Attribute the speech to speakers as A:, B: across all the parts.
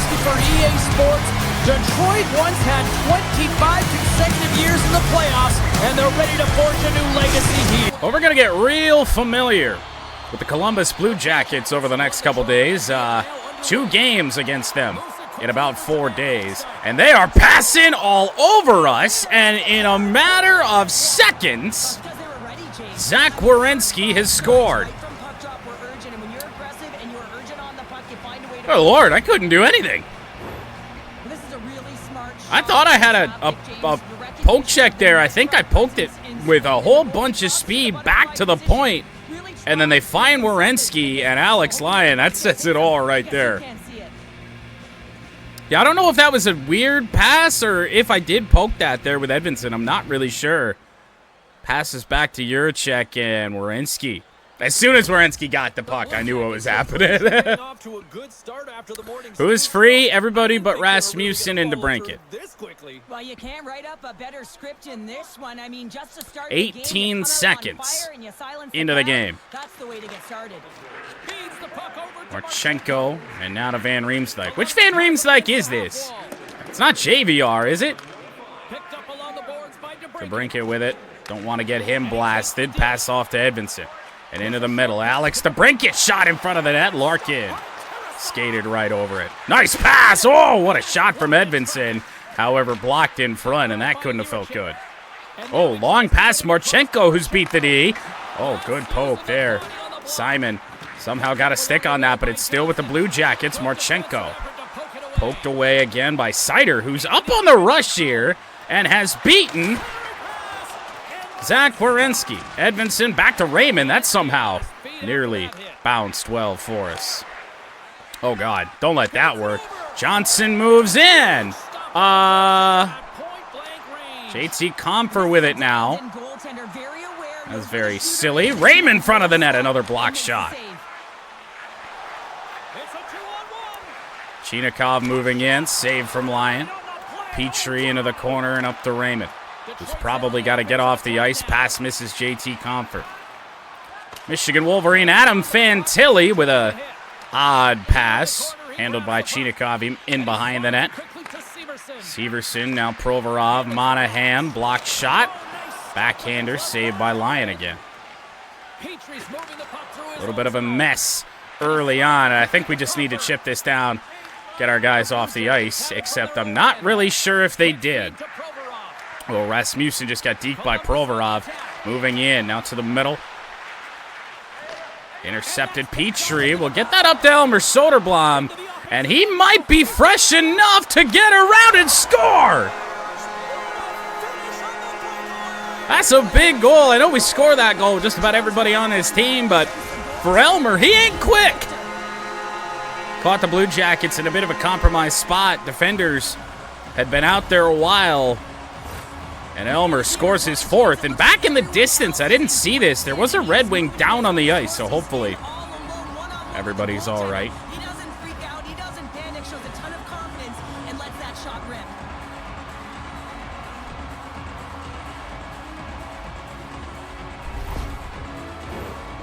A: Werenski for EA Sports. Detroit once had 25 consecutive years in the playoffs, and they're ready to forge a new legacy here.
B: Well, we're going to get real familiar with the Columbus Blue Jackets over the next couple days. 2 games against them in about 4 days. And they are passing all over us, and in a matter of seconds, Zach Werenski has scored. Oh, Lord, I couldn't do anything. I thought I had a poke check there. I think I poked it with a whole bunch of speed back to the point. And then they find Werenski and Alex Lyon. That sets it all right there. Yeah, I don't know if that was a weird pass or if I did poke that there with Edvinsson. I'm not really sure. Passes back to Juracek and Werenski. As soon as Werenski got the puck, I knew what was happening. Who is free? Everybody but Rasmussen and DeBrincat.
C: Well, you can't write up a better script in this one. I mean, just to start
B: 18 seconds into the game.
C: That's the way to get started.
B: Marchenko and now to Van Riemsdyk. Which Van Riemsdyk is this? It's not JVR, is it? DeBrincat with it. Don't want to get him blasted. Pass off to Edvinsson. And into the middle. Alex DeBrincat shot in front of the net. Larkin skated right over it. Nice pass. Oh, what a shot from Edvinsson. However, blocked in front, and that couldn't have felt good. Oh, long pass. Marchenko, who's beat the D. Oh, good poke there. Simon somehow got a stick on that, but it's still with the Blue Jackets. Marchenko poked away again by Seider, who's up on the rush here and has beaten Zach Werenski. Edvinsson back to Raymond. That somehow nearly bounced well for us. Oh, God. Don't let that work. Johnson moves in. JT Compher with it now. That's very silly. Raymond in front of the net. Another block shot. Chinikov moving in. Save from Lyon. Petrie into the corner and up to Raymond, who's probably got to get off the ice. Pass misses JT Compher. Michigan Wolverine Adam Fantilli with a odd pass. Handled by Chinikov in behind the net. Severson, now Provorov. Monahan, block shot. Backhander saved by Lyon again. A little bit of a mess early on. I think we just need to chip this down, get our guys off the ice, except I'm not really sure if they did. Well, Rasmussen just got deked by Provorov. Moving in, now to the middle. Intercepted Petrie. We'll get that up to Elmer Soderblom, and he might be fresh enough to get around and score! That's a big goal. I know we score that goal with just about everybody on his team, but for Elmer, he ain't quick. Caught the Blue Jackets in a bit of a compromised spot. Defenders had been out there a while, and Elmer scores his 4th. And back in the distance, I didn't see this. There was a Red Wing down on the ice, so hopefully everybody's all right.
C: He doesn't freak out. He doesn't panic. Shows a ton of confidence and lets that shot rip.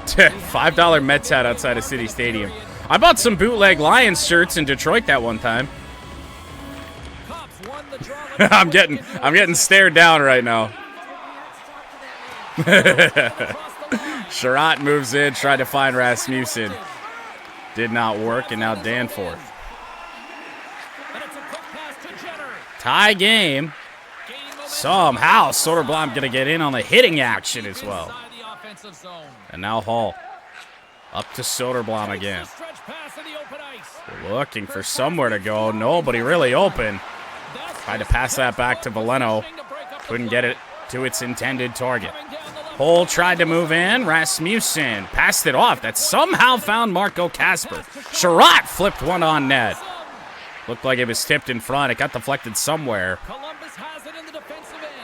B: $5 Mets hat outside of City Stadium. I bought some bootleg Lions shirts in Detroit that one time. I'm getting stared down right now. Sherratt moves in, tried to find Rasmussen. Did not work, and now Danforth. Tie game. Somehow Soderblom going to get in on the hitting action as well. And now Hall. Up to Soderblom again. Looking for somewhere to go. Nobody really open. Tried to pass that back to Veleno. Couldn't get it to its intended target. Hole tried to move in. Rasmussen passed it off. That somehow found Marco Kasper. Sherratt flipped one on net. Looked like it was tipped in front. It got deflected somewhere.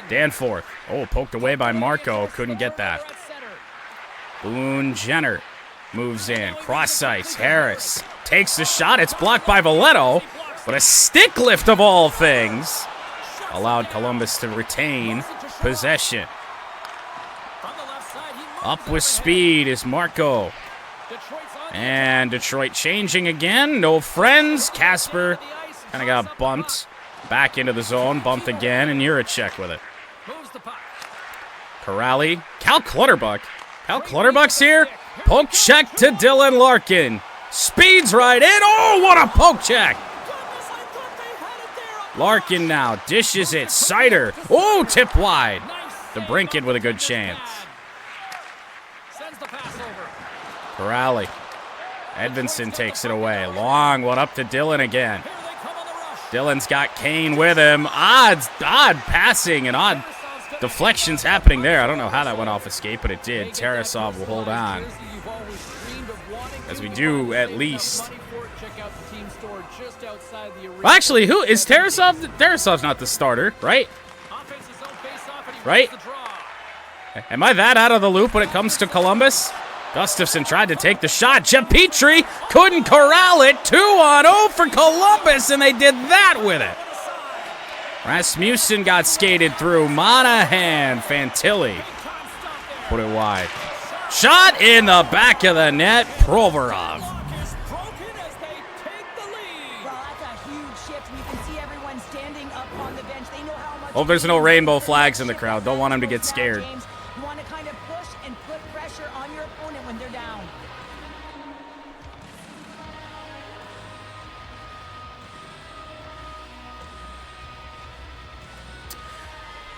B: Danforth. Oh, poked away by Marco. Couldn't get that. Boone Jenner moves in. Cross ice. Harris takes the shot. It's blocked by Veleno. But a stick lift of all things allowed Columbus to retain possession. Up with speed is Marco. And Detroit changing again. No friends. Kasper Kind of got bumped. Back into the zone. Bumped again, and Juracek with it. Corrali. Cal Clutterbuck. Cal Clutterbuck's here. Poke check to Dylan Larkin. Speeds right in. Oh, what a poke check. Larkin now dishes it. Sider. Oh, tip wide. DeBrincat with a good chance. Corrali. Edvinson takes it away. Long one up to Dylan again. Dylan's got Kane with him. Odd passing and odd deflections happening there. I don't know how that went off escape, but it did. Tarasov will hold on. As we do at least. Well, actually, who is Tarasov? Tarasov's not the starter, right? Right? Am I that out of the loop when it comes to Columbus? Gustafsson tried to take the shot. Jeff Petrie couldn't corral it. 2-on-0 for Columbus, and they did that with it. Rasmussen got skated through. Monahan, Fantilli put it wide. Shot in the back of the net. Provorov. Hope there's no rainbow flags in the crowd. Don't want them to get scared.
C: You want to kind of push and put pressure on your opponent when they're down.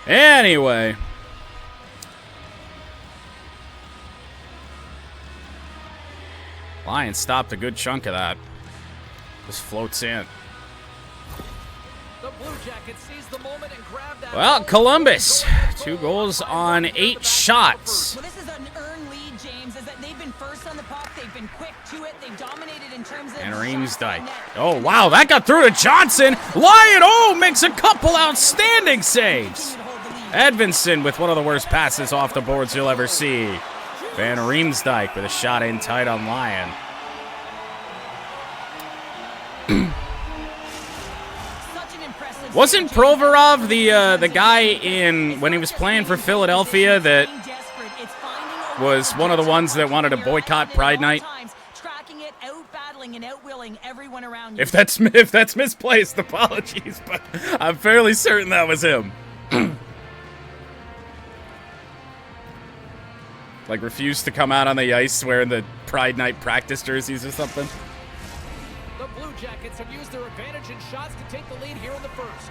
B: Anyway. Lyon stopped a good chunk of that. Just floats in. Well, Columbus, 2 goals on 8 shots.
C: Well, this is an earned lead, James, is that they've been first on the puck. They've been quick to it. They've dominated in terms of...
B: And Reemsdyk. Oh, wow, that got through to Johnson. Lyon, oh, makes a couple outstanding saves. Edvinson with one of the worst passes off the boards you'll ever see. Van Riemsdyk with a shot in tight on Lyon. Wasn't Provorov the guy in when he was playing for Philadelphia that was one of the ones that wanted to boycott Pride Night? If that's misplaced, apologies, but I'm fairly certain that was him. Like refused to come out on the ice wearing the Pride Night practice jerseys or something.
A: The Blue Jackets have used their advantage in shots to take the lead here in the first.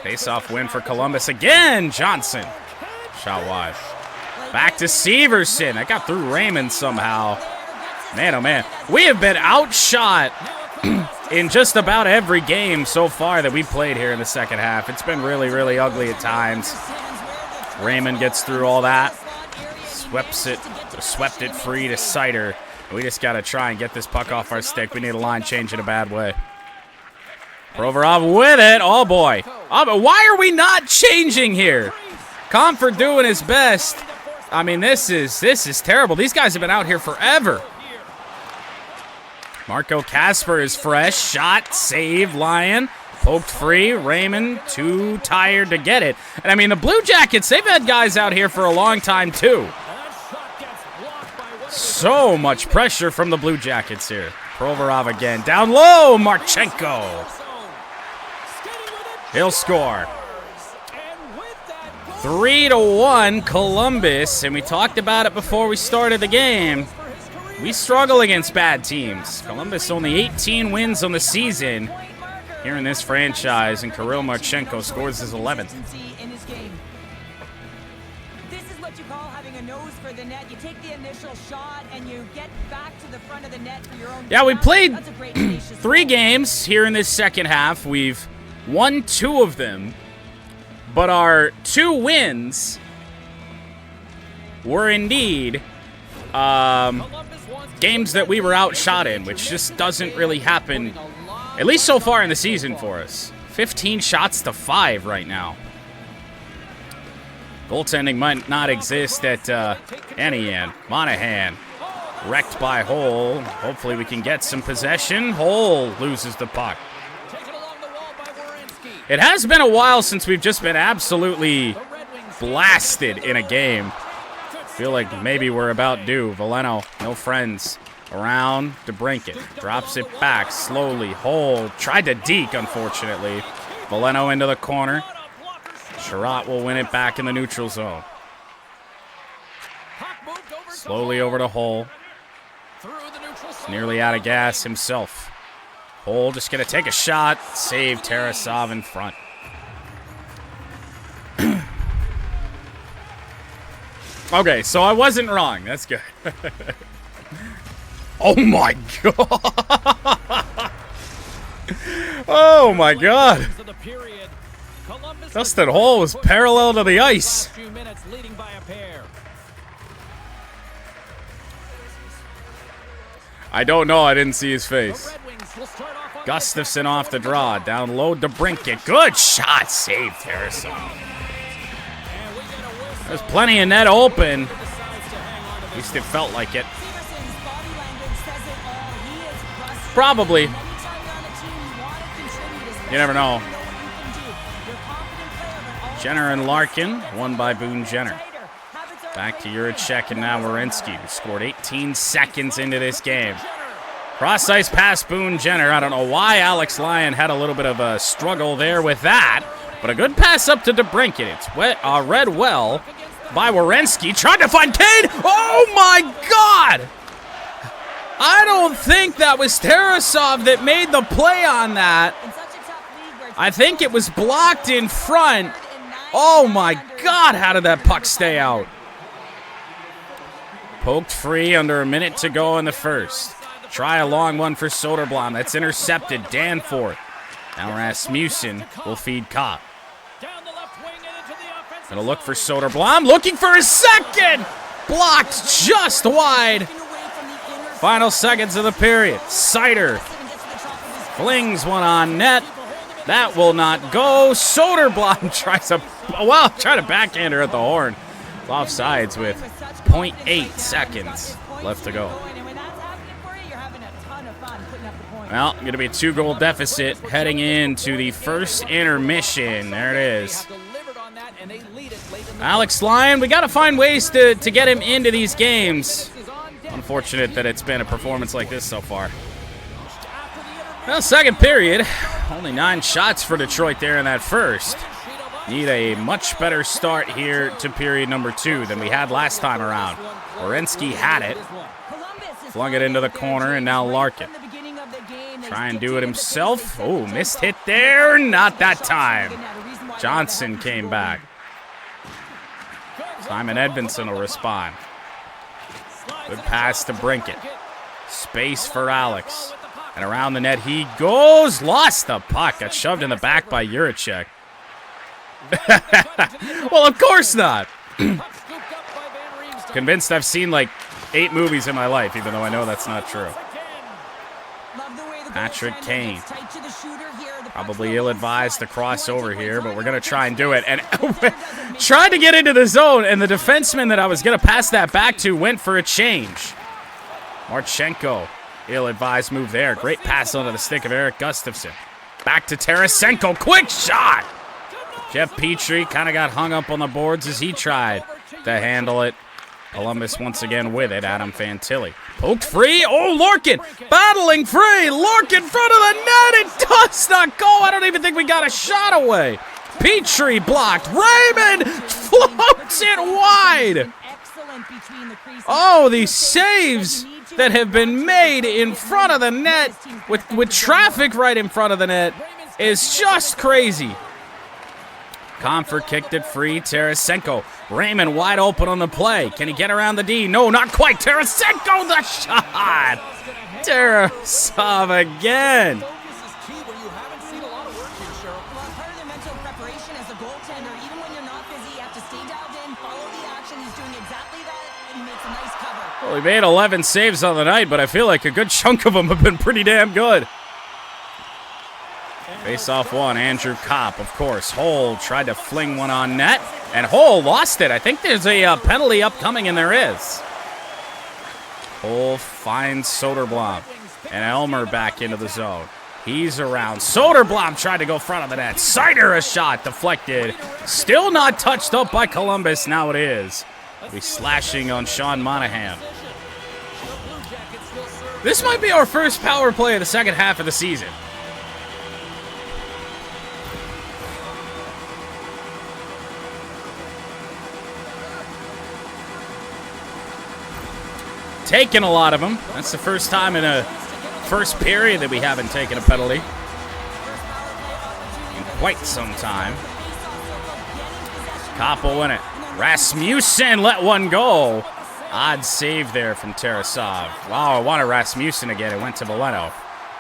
B: Face-off win for Columbus again. Johnson. Shot wide. Back to Severson. That got through Raymond somehow. Man, oh man. We have been outshot in just about every game so far that we played here in the second half. It's been really, really ugly at times. Raymond gets through all that. Swept it free to Sider. We just got to try and get this puck off our stick. We need a line change in a bad way. Provorov with it. Oh, boy. Oh, but why are we not changing here? Comfort doing his best. I mean, this is terrible. These guys have been out here forever. Marco Kasper is fresh. Shot, save, Lyon. Poked free. Raymond too tired to get it. And, I mean, the Blue Jackets, they've had guys out here for a long time, too. So much pressure from the Blue Jackets here. Provorov again. Down low, Marchenko. He'll score. 3-1 Columbus, and we talked about it before we started the game. We struggle against bad teams. Columbus only 18 wins on the season here in this franchise, and Kirill Marchenko scores his 11th.
C: This is what you call having a nose for the net. You take the initial shot and you get back to the front of the net for your own.
B: Yeah, we played 3 games here in this second half. We've won 2 of them, but our 2 wins were indeed games that we were outshot in, which just doesn't really happen, at least so far in the season for us. 15 shots to 5 right now. Goaltending might not exist at any end. Monahan wrecked by Hole. Hopefully we can get some possession. Hole loses the puck. It has been a while since we've just been absolutely blasted in a game. Feel like maybe we're about due. Veleno, no friends. Around DeBrincat. Drops it back slowly. Hole. Tried to deke, unfortunately. Veleno into the corner. Sherratt will win it back in the neutral zone. Slowly over to Hole. Nearly out of gas himself. Hole just going to take a shot. Save Tarasov in front. Okay, so I wasn't wrong. That's good. Oh my god. Oh my god. Dustin Hole was parallel to the ice. I don't know. I didn't see his face. Gustafson off the draw. Down low to DeBrincat. Good shot. Save Tarasov. There's plenty of net open. At least it felt like it. Probably. You never know. Jenner and Larkin, won by Boone Jenner. Back to Juracek and now Werenski, who scored 18 seconds into this game. Cross-ice pass Boone Jenner. I don't know why Alex Lyon had a little bit of a struggle there with that, but a good pass up to DeBrincat. It's read well by Werenski. Tried to find Kane. Oh my God! I don't think that was Tarasov that made the play on that. I think it was blocked in front. Oh my God, how did that puck stay out? Poked free under a minute to go in the first. Try a long one for Soderblom. That's intercepted. Danforth. Now Rasmussen will feed Kopp. Gonna look for Soderblom. Looking for his second! Blocked just wide. Final seconds of the period. Sider flings one on net. That will not go. Soderblom tries to backhand her at the horn. Offsides with 0.8 seconds left to go. Well, going to be a 2-goal deficit heading into the first intermission. There it is. Alex Lyon, we got to find ways to get him into these games. Unfortunate that it's been a performance like this so far. Well, second period. Only 9 shots for Detroit there in that first. Need a much better start here to period number 2 than we had last time around. Werenski had it. Flung it into the corner, and now Larkin. Try and do it himself. Oh, missed hit there. Not that time. Johnson came back. Simon Edvinsson will respond. Good pass to Brinkett. Space for Alex. And around the net he goes. Lost the puck. Got shoved in the back by Juracek. Well, of course not. Convinced I've seen like 8 movies in my life, even though I know that's not true. Patrick Kane. Probably ill-advised to cross over here, but we're going to try and do it. And tried to get into the zone, and the defenseman that I was going to pass that back to went for a change. Marchenko. Ill-advised move there. Great pass onto the stick of Eric Gustafson. Back to Tarasenko. Quick shot! Jeff Petrie kind of got hung up on the boards as he tried to handle it. Columbus once again with it. Adam Fantilli. Poked free. Oh, Larkin battling free. Larkin in front of the net. It does not go. I don't even think we got a shot away. Petrie blocked. Raymond floats it wide. Oh, these saves that have been made in front of the net with traffic right in front of the net is just crazy. Comfort kicked it free. Tarasenko. Raymond wide open on the play. Can he get around the D? No, not quite. Tarasenko, the shot. Tarasov again. Well, he made 11 saves on the night, but I feel like a good chunk of them have been pretty damn good. Face-off one, Andrew Kopp, of course. Hole tried to fling one on net, and Hole lost it. I think there's a penalty upcoming, and there is. Hole finds Soderblom, and Elmer back into the zone. He's around. Soderblom tried to go front of the net. Sider a shot deflected. Still not touched up by Columbus. Now it is. Be slashing on Sean Monahan. This might be our first power play of the second half of the season. Taking a lot of them. That's the first time in a first period that we haven't taken a penalty in quite some time. Kopp will win it. Rasmussen let one go. Odd save there from Tarasov. Wow, I wanted Rasmussen again. It went to Valeno.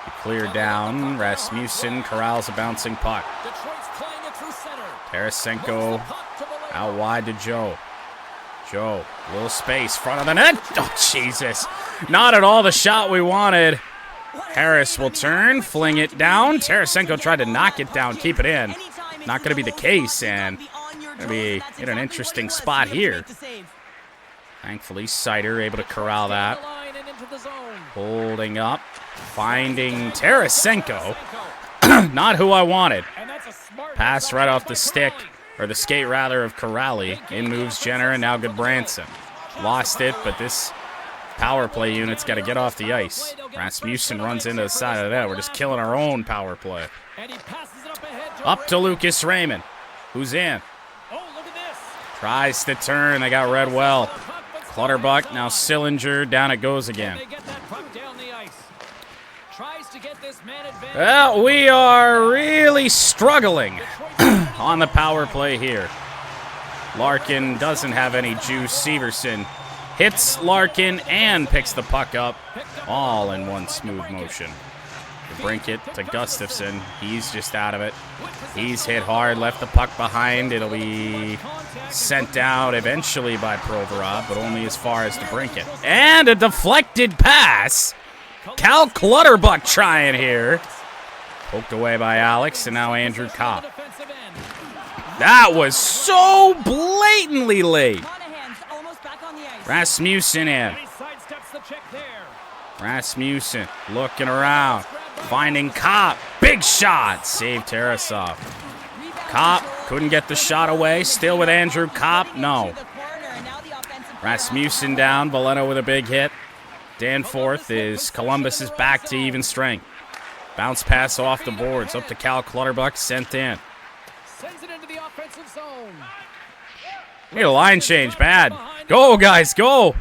B: He cleared down. Rasmussen corrals a bouncing puck. Tarasenko out wide to Joe. Joe, little space, front of the net. Oh, Jesus. Not at all the shot we wanted. Harris will turn, fling it down. Tarasenko tried to knock it down, keep it in. Not going to be the case, and going to be in an interesting spot here. Thankfully, Sider able to corral that. Holding up, finding Tarasenko. Not who I wanted. Pass right off the stick, or the skate rather, of Corrali. In moves Jenner, and now Goodbranson. Lost it, but this power play unit's got to get off the ice. Rasmussen runs into the side of that. We're just killing our own power play. Up to Lucas Raymond, who's in. Tries to turn. They got read well. Clutterbuck, now Sillinger. Down it goes again. Well, we are really struggling on the power play here. Larkin doesn't have any juice. Severson hits Larkin and picks the puck up, all in one smooth motion. Brinket to Gustafsson. He's just out of it. He's hit hard, left the puck behind. It'll be sent down eventually by Provorov, but only as far as to Brinket. And a deflected pass. Cal Clutterbuck trying here. Poked away by Alex, and now Andrew Kopp. That was so blatantly late. Rasmussen in. Rasmussen looking around. Finding Kopp. Big shot. Save Tarasov. Kopp couldn't get the shot away. Still with Andrew Kopp. No. Rasmussen down. Valeno with a big hit. Danforth is Columbus is back to even strength. Bounce pass off the boards. Up to Cal Clutterbuck. Sent in. Need a line change. Bad. Go, guys. Go.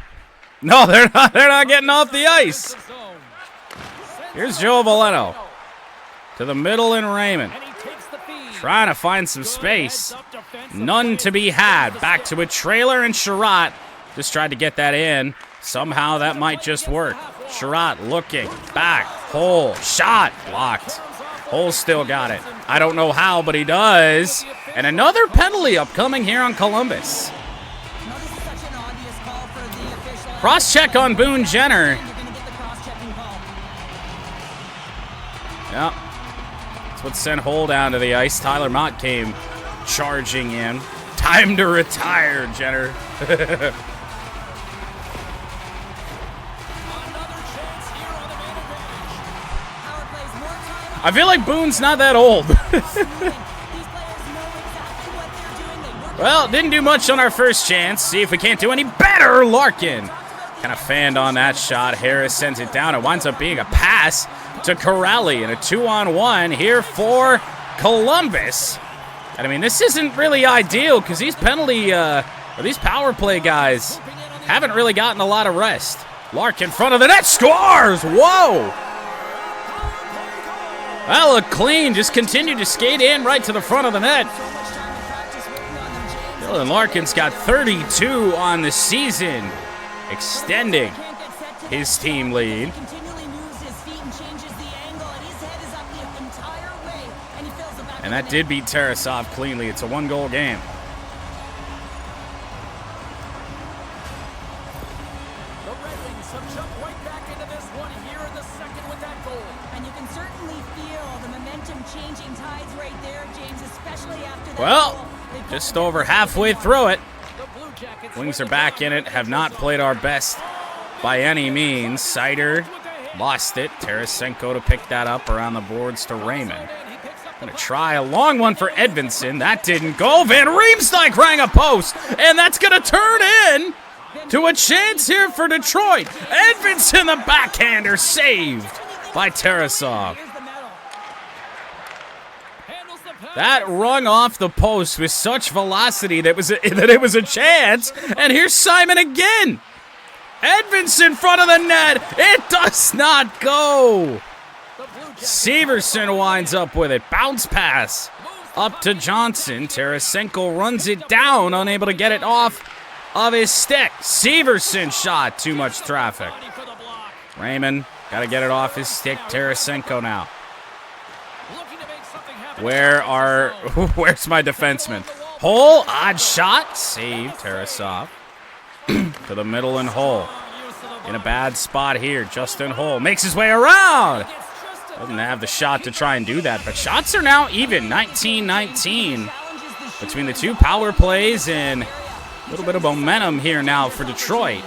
B: No, they're not getting off the ice. Here's Joe Valeno to the middle and Raymond. Trying to find some space. None to be had. Back to a trailer, and Sherratt just tried to get that in. Somehow that might just work. Sherratt looking. Back. Hole. Shot. Blocked. Hole still got it. I don't know how, but he does. And another penalty upcoming here on Columbus. Cross-check on Boone Jenner. Yep. That's what sent Hole down to the ice. Tyler Mott came charging in. Time to retire, Jenner. I feel like Boone's not that old. Well, didn't do much on our first chance. See if we can't do any better. Larkin kind of fanned on that shot. Harris sends it down. It winds up being a pass to Corrali, and a 2-on-1 here for Columbus. And I mean, this isn't really ideal because these these power play guys haven't really gotten a lot of rest. Lark in front of the net, scores! Whoa! That looked clean, just continued to skate in right to the front of the net. Dylan Larkin's got 32 on the season, extending his team lead. And that did beat Tarasov cleanly. It's a one-goal game.
A: The Red Wings have jumped right back into this one here in the second with that goal. And you can certainly feel the momentum-changing tides right there, James, especially after that
B: goal. Just over halfway through it. Wings are back in it, have not played our best by any means. Sider lost it. Tarasenko to pick that up around the boards to Raymond. Gonna try a long one for Edvinsson. That didn't go. Van Riemsdyk rang a post, and that's gonna turn in to a chance here for Detroit. Edvinsson, the backhander, saved by Tarasov. That rung off the post with such velocity that it was a chance. And here's Simon again. Edvinsson, front of the net. It does not go. Severson winds up with it. Bounce pass up to Johnson. Tarasenko runs it down, unable to get it off of his stick. Severson shot. Too much traffic. Raymond got to get it off his stick. Tarasenko now. Where's my defenseman? Hole, odd shot. Save, Tarasov. To the middle and Hole. In a bad spot here. Justin Hole makes his way around. Doesn't have the shot to try and do that. But shots are now even. 19-19 between the two power plays, and a little bit of momentum here now for Detroit.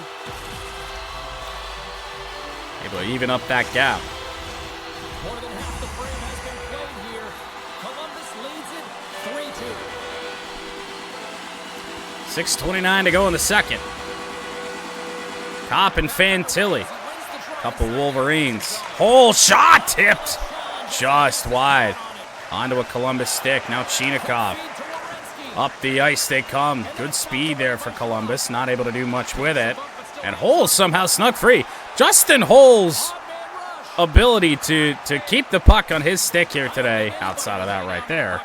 B: Able to even up that gap. 6:29 to go in the second. Kopp and Fantilli. Couple Wolverines. Hole shot tipped just wide. Onto a Columbus stick. Now Chinakhov. Up the ice they come. Good speed there for Columbus. Not able to do much with it. And Hole somehow snuck free. Justin Hole's ability to keep the puck on his stick here today, outside of that right there,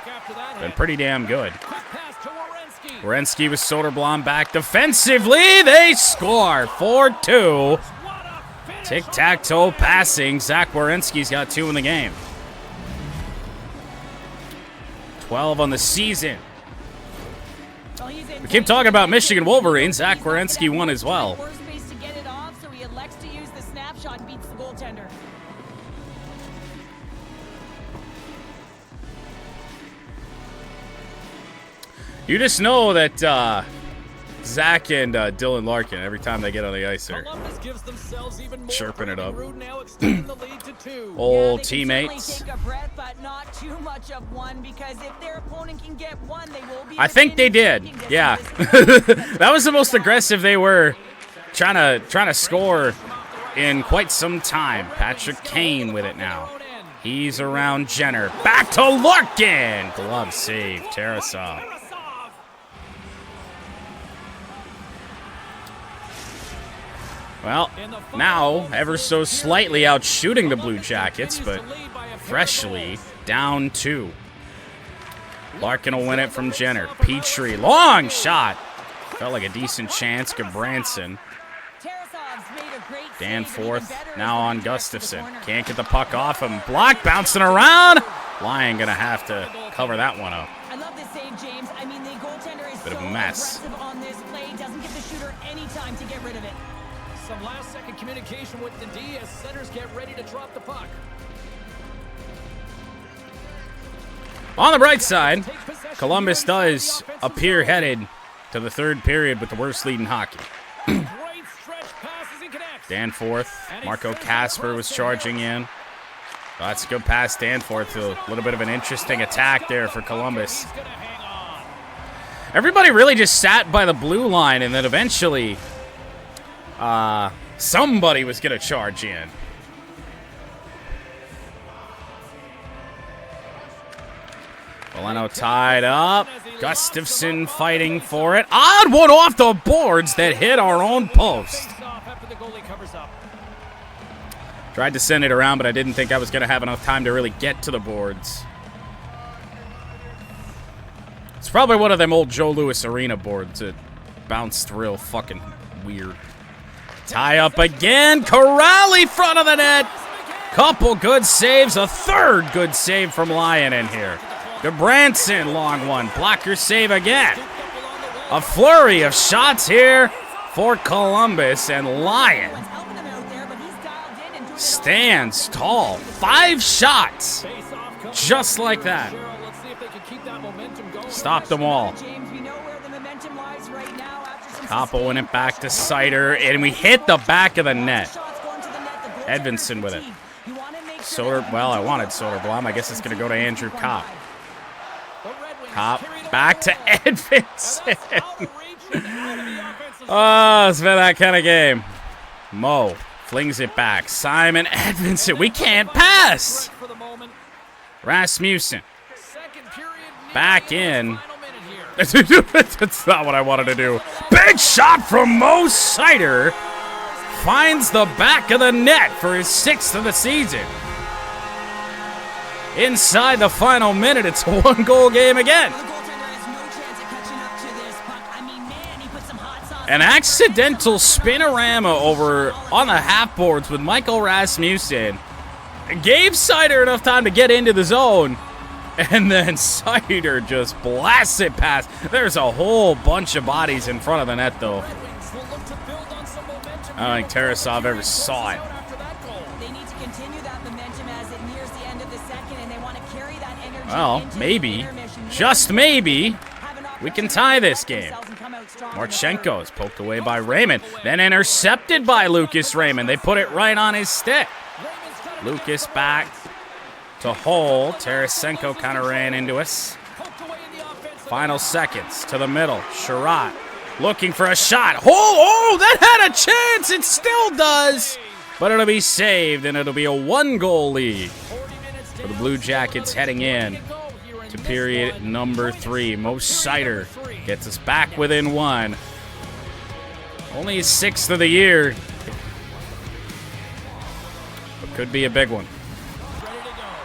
B: been pretty damn good. Werenski with Soderblom back defensively. They score 4-2. Tic-tac-toe passing. Zach Werenski's got 2 in the game. 12 on the season. We keep talking about Michigan Wolverines. Zach Werenski won as well. You just know that Zach and Dylan Larkin, every time they get on the ice, are chirping it up. Old teammates. I think they did. Yeah, that was the most aggressive they were trying to score in quite some time. Patrick Kane with it now. He's around Jenner. Back to Larkin. Glove save. Tarasov. Well, now ever so slightly out shooting the Blue Jackets, but freshly down 2. Larkin will win it from Jenner. Petrie, long shot. Felt like a decent chance. Gabranson. Danforth now on Gustafson. Can't get the puck off him. Block bouncing around. Lyon gonna have to cover that one up.
C: I love this save, James. I mean, the goaltender is
B: bit of a mess
C: on this play. Doesn't give the shooter any time to get rid of it.
A: Some last-second communication with the D as centers get ready to drop the puck.
B: On the bright side, Columbus does appear headed to the third period with the worst lead in hockey. Danforth, Marco Kasper was charging in. That's a good pass, Danforth. A little bit of an interesting attack there for Columbus. Everybody really just sat by the blue line, and then eventually somebody was going to charge in. Valeno tied up. Gustafson fighting for it. Odd one off the boards that hit our own post. Tried to send it around, but I didn't think I was going to have enough time to really get to the boards. It's probably one of them old Joe Louis Arena boards that bounced real fucking weird. Tie up again. Corrali front of the net. Couple good saves. A third good save from Lyon in here. Gabranson, long one. Blocker save again. A flurry of shots here for Columbus, and Lyon stands tall. 5 shots. Just like that. Stop them all. Koppel went it back to Sider, and we hit the back of the net. Edvinsson with it. Well, I wanted Soderblom. I guess it's going to go to Andrew Kopp. Hop back to Edvinson. Oh, it's been that kind of game. Mo flings it back. Simon Edvinson. We can't pass. Rasmussen. Back in. That's not what I wanted to do. Big shot from Mo Seider. Finds the back of the net for his 6th of the season. Inside the final minute, it's a 1-goal game again. An accidental spinorama over on the half boards with Michael Rasmussen gave Seider enough time to get into the zone, and then Seider just blasts it past. There's a whole bunch of bodies in front of the net, though. I don't think Tarasov ever saw it.
C: They need to continue that momentum as it nears the end of the second, and they want to carry that energy.
B: Well, maybe, just maybe, we can tie this game. Marchenko is poked away by Raymond, then intercepted by Lucas Raymond. They put it right on his stick. Lucas back to Hull. Tarasenko kind of ran into us. Final seconds to the middle. Sherratt looking for a shot. Oh, that had a chance. It still does. But it'll be saved, and it'll be a 1-goal lead for the Blue Jackets heading in to period number 3. Mo Seider gets us back within 1. Only his 6th of the year. But could be a big one.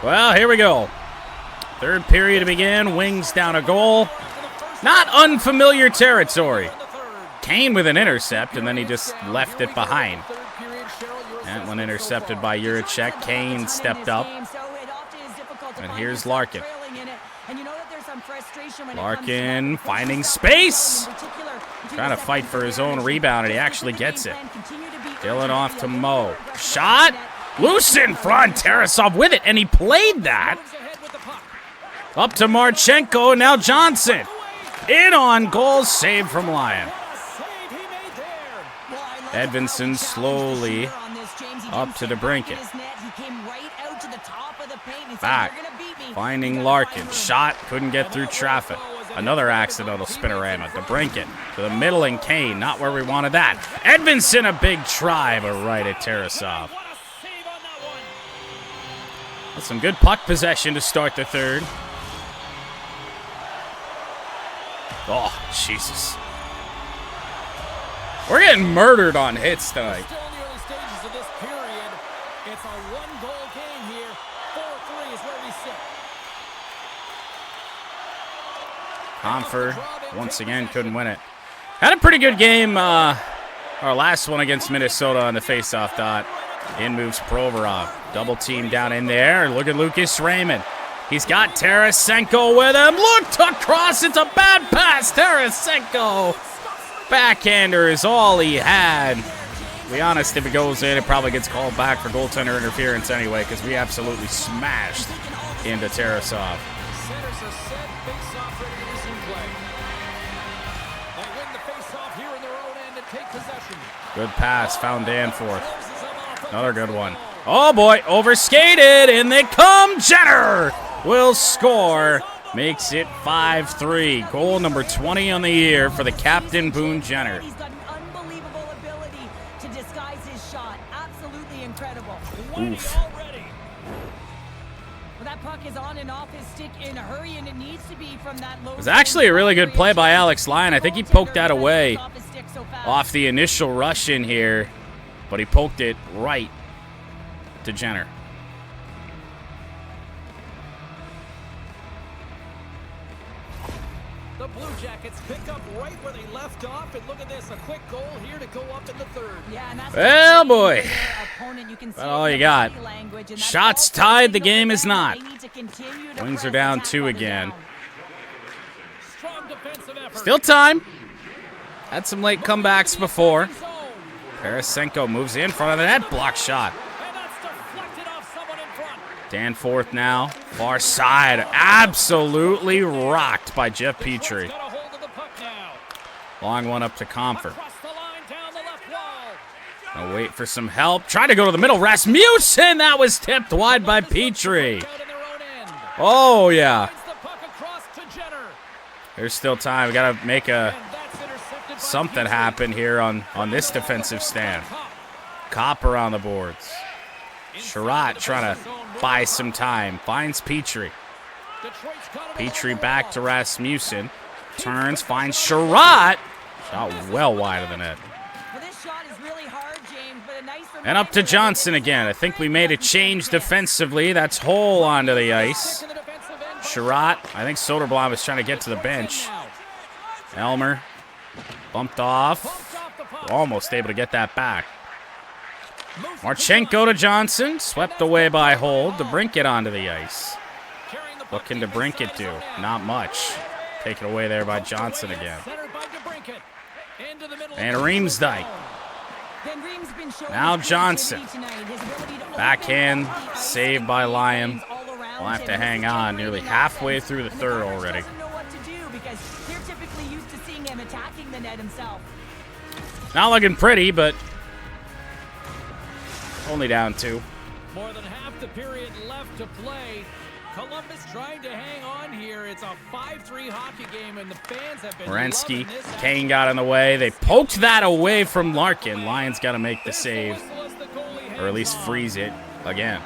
B: Well, here we go. 3rd period to begin. Wings down a goal. Not unfamiliar territory. Kane with an intercept, and then he just left it behind. That one intercepted by Juracek. Kane stepped up. And here's Larkin. Larkin finding space. Trying to fight for his own rebound, and he actually gets it. Dylan off to Mo. Shot. Loose in front. Tarasov with it, and he played that. Up to Marchenko, now Johnson. In on goal, saved from Lyon. Edvinson slowly up to DeBrincat. Back, finding Larkin. Shot, couldn't get through traffic. Another accidental spinorama. DeBrincat to the middle, and Kane, not where we wanted that. Edvinson, a big try, but right at Tarasov. That's some good puck possession to start the 3rd. Oh, Jesus. We're getting murdered on hits tonight.
A: Still in the early stages of this period. It's a 1-goal game here. 4-3 is where we sit.
B: Comfort, once again, couldn't win it. Had a pretty good game, our last one against Minnesota on the faceoff dot. In moves Provorov. Double team down in there. Look at Lucas Raymond. He's got Tarasenko with him. Looked across. It's a bad pass. Tarasenko. Backhander is all he had. To be honest, if it goes in, it probably gets called back for goaltender interference anyway, because we absolutely smashed into Tarasov.
A: Centers are set. Face-off ready to resume play. They win the face-off here in their own end and take possession.
B: Good pass. Found Danforth. Another good one. Oh, boy. Overskated. In they come. Jenner will score. Makes it 5-3. Goal number 20 on the year for the captain, Boone Jenner.
C: He's got an unbelievable ability to disguise his shot. Absolutely incredible.
B: Oof.
C: Well, that puck is on and off his stick in a hurry, and it needs to be from that low.
B: It was actually a really good play by Alex Lyon. I think he poked that away off the initial rush in here, but he poked it right to Jenner.
A: The Blue Jackets pick up right where they left off, and look at this, a quick goal here to go up in the 3rd.
C: Yeah, and that's
B: Well, boy.
C: opponent. You can see
B: That's all you got. Shots tied, the game is not. Wings are down 2 again.
A: Strong defensive effort.
B: Still time. Had some late comebacks before. Tarasenko moves in front of the net. Block shot.
A: And that's deflected off someone in front.
B: Danforth now. Far side. Absolutely rocked by Jeff Petrie.
A: Got a hold of the puck now.
B: Long one up to Comfort.
A: Across the line down the left wall.
B: I'll wait for some help. Try to go to the middle. Rasmussen. That was tipped wide by Petrie.
A: Out in their own end.
B: Oh, yeah.
A: Finds the puck across to Jenner.
B: There's still time. We got to make something happen here on this defensive stand. Copper on the boards. Sherratt trying to buy some time. Finds Petrie. Petrie back to Rasmussen. Turns, finds Sherratt. Shot well wide of the net. And up to Johnson again. I think we made a change defensively. That's Hole onto the ice. Sherratt. I think Soderblom was trying to get to the bench. Elmer bumped off. Almost able to get that back. Marchenko to Johnson. Swept away by Hole. DeBrincat onto the ice. What can DeBrincat do? Not much. Taken away there by Johnson again. And Riemsdyk. Now Johnson. Backhand saved by Lyon. We'll have to hang on nearly halfway through the third already. Not looking pretty, but only down 2.
A: More than half the period left to play. Columbus trying to hang on here. It's a 5-3 hockey game, and the fans have been
B: Werenski,
A: loving this.
B: Kane got in the way. They poked that away from Larkin. Lyon's got to make the save, or at least freeze it again.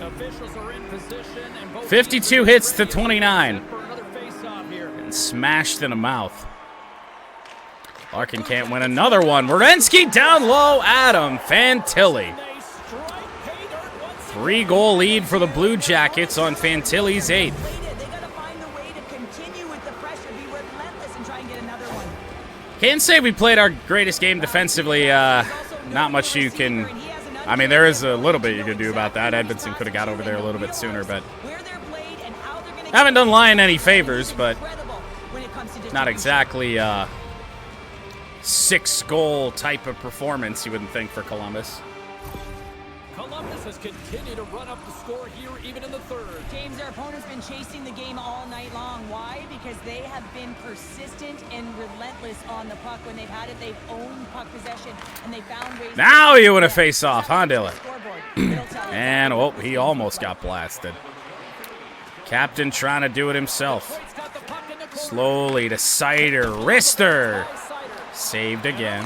A: Officials are in position, and both
B: 52 hits to 29. And smashed in the mouth. Larkin can't win another one. Werenski down low. Adam Fantilli. 3-goal lead for the Blue Jackets on Fantilli's 8th. Can't say we played our greatest game defensively. Not much you can... I mean, there is a little bit you can do about that. Edmondson could have got over there a little bit sooner, but... Haven't done Lyon any favors, but... Not exactly 6-goal type of performance, you wouldn't think, for Columbus.
A: Columbus has continued to run up the score here, even in the third.
C: James, their opponent's been chasing the game all night long. Why? Because they have been persistent and relentless on the puck. When they've had it, they've owned puck possession, and they found ways.
B: Now you want to face off, huh, Dylan? And, oh, he almost got blasted. Captain trying to do it himself. Slowly to Sider. Wrister. Saved again.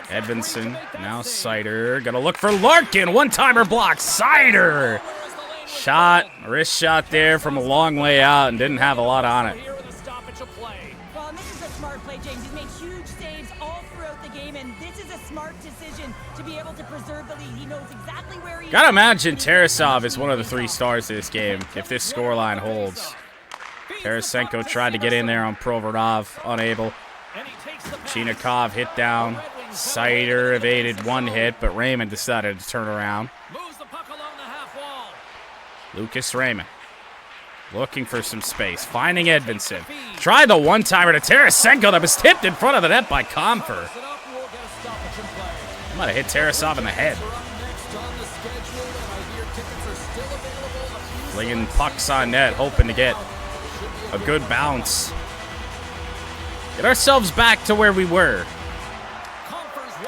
B: Edvinson, now Sider. Gonna look for Larkin. One-timer block. Sider. Shot, wrist shot there from a long way out and didn't have a lot on it.
C: Well, this is a smart play, James. He's made huge saves all throughout the game, and this is a smart decision to be able to preserve the lead. He knows exactly where he is.
B: Gotta imagine Tarasov is one of the 3 stars of this game if this scoreline holds. Tarasenko tried to get in there on Provorov, unable. Chinikov hit down. Sider evaded one hit, but Raymond decided to turn around. Lucas Raymond looking for some space, finding Edvinson. Tried the one-timer to Tarasenko that was tipped in front of the net by Comfer. Might have hit Tarasov in the head. Flinging pucks on net, hoping to get a good bounce. Get ourselves back to where we were.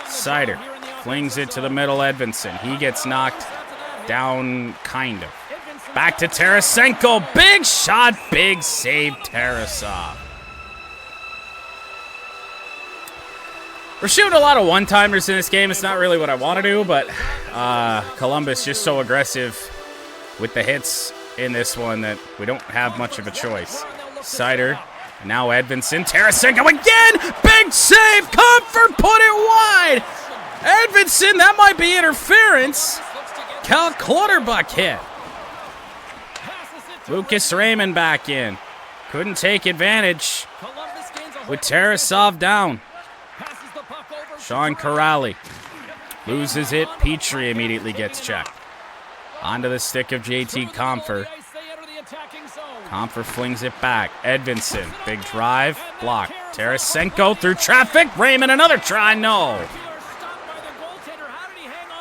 B: Sider flings it to the middle, Edvinson. He gets knocked down, kind of. Back to Tarasenko. Big shot, big save, Tarasov. We're shooting a lot of one-timers in this game. It's not really what I want to do, but Columbus just so aggressive with the hits in this one that we don't have much of a choice. Sider. Now Edvinson, Tarasenko again! Big save! Comfort put it wide! Edvinson, that might be interference. Cal Clutterbuck hit. Lucas Raymond back in. Couldn't take advantage with Tarasov down. Sean Corrali loses it. Petrie immediately gets checked. Onto the stick of JT Comfer. Comfer flings it back. Edvinson, big drive, block. Tarasenko through traffic. Raymond, another try, no.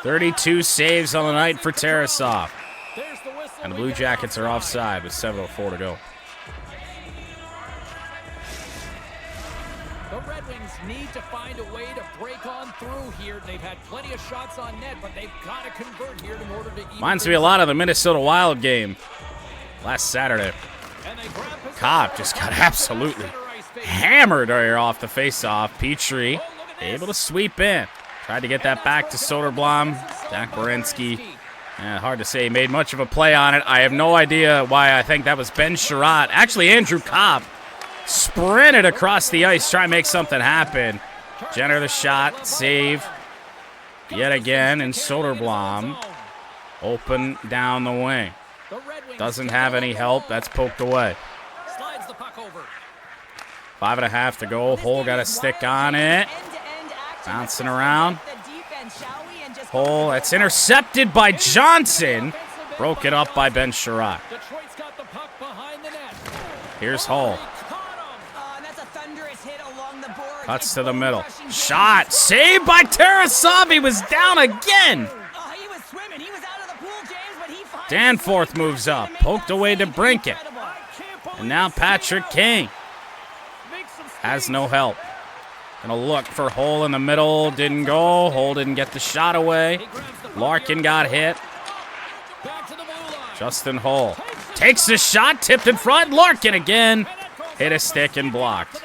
B: 32 saves on the night for Tarasov. And the Blue Jackets are offside with 7:04 to go.
A: The Red Wings need to find a way to break on through here. They've had plenty of shots on net, but they've got to convert here in order to...
B: Reminds me a lot of the Minnesota Wild game last Saturday. Cobb just got absolutely hammered right off the faceoff. Petrie able to sweep in. Tried to get that back to Soderblom. Zach Werenski. Hard to say he made much of a play on it. I have no idea why I think that was Ben Sherratt. Actually, Andrew Cobb sprinted across the ice, trying to make something happen. Jenner the shot, save yet again, and Soderblom open down the wing. Doesn't have any help. That's poked away. 5.5 to go. Hole got a stick on it. Bouncing around. Hole, that's intercepted by Johnson. Broke it up by Ben Sherratt. Here's Hull. Cuts to the middle. Shot. Saved by Tarasov. He was down again. Danforth moves up. Poked away to Brinket. And now Patrick Kane has no help. Gonna look for Hole in the middle. Didn't go. Hole didn't get the shot away. Larkin got hit. Justin Hole takes the shot. Tipped in front. Larkin again. Hit a stick and blocked.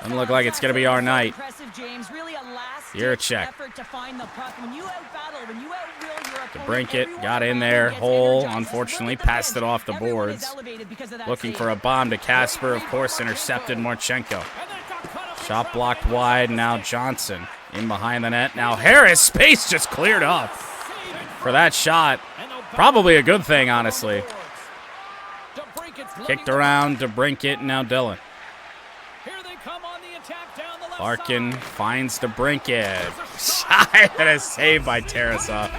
B: Doesn't look like it's gonna be our night. Jiricek. DeBrincat got in there. Hole, unfortunately, passed it off the boards. Looking for a bomb to Casper. Of course, intercepted Marchenko. Shot blocked wide. Now Johnson in behind the net. Now Harris. Space just cleared up for that shot. Probably a good thing, honestly. Kicked around DeBrincat. Now Dillon. Larkin finds DeBrincat. Shot and a save by Tarasov.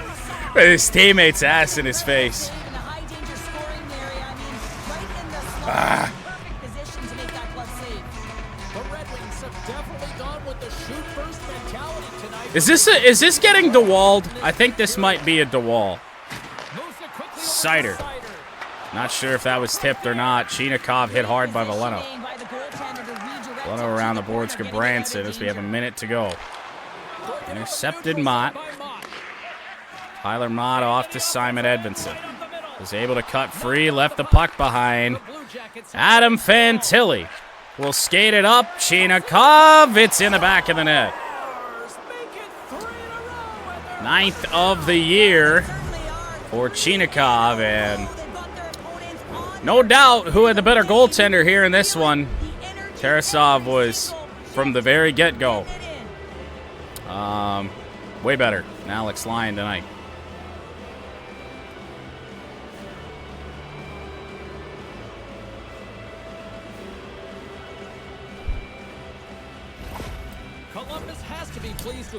B: With his teammate's ass in his face. Is this getting DeWalled? I think this might be a DeWall. Sider. Not sure if that was tipped or not. Chinikov hit hard by Valeno. Valeno around the boards. Gabranson as we have a minute to go. Intercepted Mott. Tyler Mott off to Simon Edvinsson. Was able to cut free. Left the puck behind. Adam Fantilli will skate it up. Chinikov. It's in the back of the net. 9th of the year for Chinikov, and no doubt who had the better goaltender here in this one. Tarasov was from the very get-go. Way better than Alex Lyon tonight.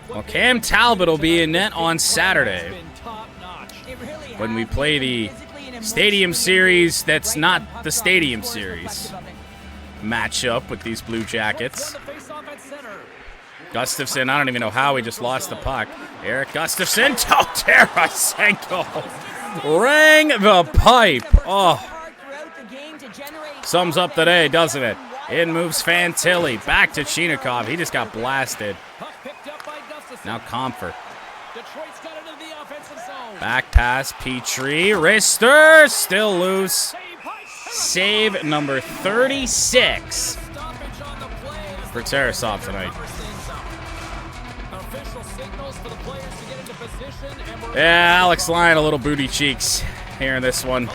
B: Well, Cam Talbot will be in net on Saturday when we play the Stadium Series that's not the Stadium Series matchup with these Blue Jackets. Gustafson, I don't even know how he just lost the puck. Eric Gustafson, Tarasenko rang the pipe. Oh, sums up the day, doesn't it? In moves Fantilli, back to Chinikov. He just got blasted. Now Comfort. Back pass, Petrie. Rister, still loose. Save number 36 for Tarasov tonight. Yeah, Alex Lyon, a little booty cheeks here in this one.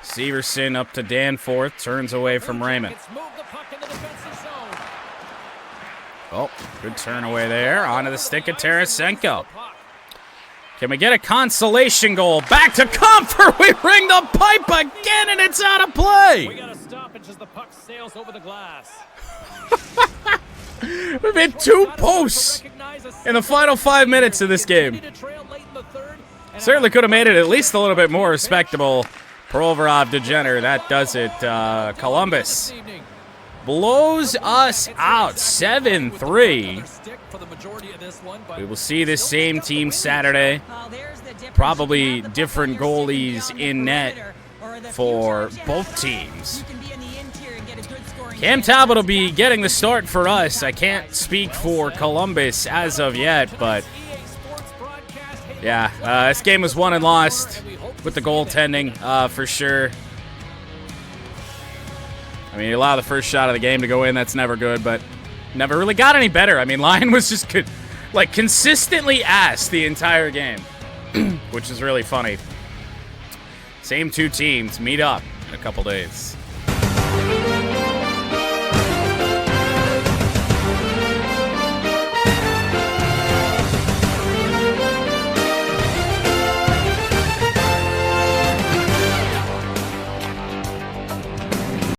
B: Severson up to Danforth, turns away from Raymond. Oh, good turn away there. Onto the stick of Tarasenko. Can we get a consolation goal? Back to Comfort. We ring the pipe again, and it's out of play. We got to stop it as the puck sails over the glass. We've hit 2 posts in the final 5 minutes of this game. Certainly could have made it at least a little bit more respectable. Provorov, DeGener, that does it. Columbus blows us out 7-3. We will see this same team Saturday. Probably different goalies in net for both teams. Cam Talbot will be getting the start for us. I can't speak for Columbus as of yet, but yeah, this game was won and lost with the goaltending, for sure. I mean, you allow the first shot of the game to go in. That's never good, but never really got any better. I mean, Lyon was just good, like consistently ass the entire game, which is really funny. Same two teams meet up in a couple days.